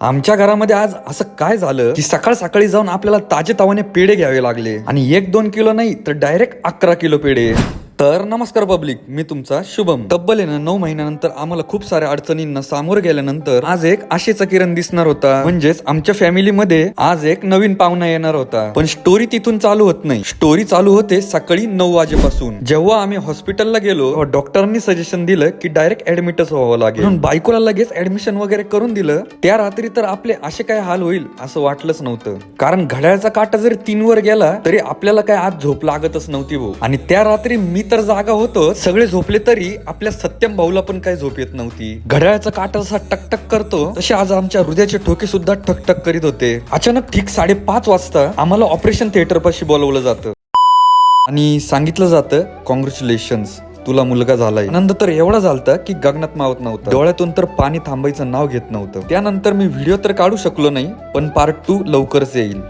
आमच्या घरामध्ये आज असं काय झालं की सकाळ सकाळी जाऊन आपल्याला ताजे तावाने पेढे घ्यावे लागले आणि 1-2 किलो नाही तर डायरेक्ट 11 किलो पेढे. तर नमस्कार पब्लिक, मी तुमचा शुभम. तब्बल 9 महिन्यानंतर आम्हाला खूप साऱ्या अडचणींना सामोरं गेल्यानंतर आज एक आशेचा किरण दिसणार होता. म्हणजेच आमच्या फॅमिलीमध्ये आज एक नवीन पाहुणा येणार होता. पण स्टोरी तिथून चालू होत नाही. स्टोरी चालू होते सकाळी 9 वाजेपासून. जेव्हा आम्ही हॉस्पिटलला गेलो डॉक्टरांनी सजेशन दिलं की डायरेक्ट ऍडमिटच व्हावं लागेल, म्हणून बायकोला लगेच ऍडमिशन वगैरे करून दिलं. त्या रात्री तर आपले असे काय हाल होईल असं वाटलंच नव्हतं. कारण घड्याळाचा काटा जरी 3 वर गेला तरी आपल्याला काय आज झोप लागतच नव्हती भाऊ. आणि त्या रात्री मी तर जागा होतो, सगळे झोपले तरी आपल्या सत्यम भाऊला पण काय झोप येत नव्हती. घड्याळाचा काटा जसा टकटक करतो तसे आज आमच्या हृदयाचे ठोके सुद्धा ठकठक करीत होते. अचानक ठीक 5:30 वाजता आम्हाला ऑपरेशन थिएटर पाशी बोलवलं जातं आणि सांगितलं जातं कॉंग्रॅच्युलेशन्स, तुला मुलगा झालाय. आनंद तर एवढा झालता की गगनात मावत नव्हता. डोळ्यातून तर पाणी थांबायचं नाव घेत नव्हतं. त्यानंतर मी व्हिडिओ तर काढू शकलो नाही, पण पार्ट 2 लवकरच येईल.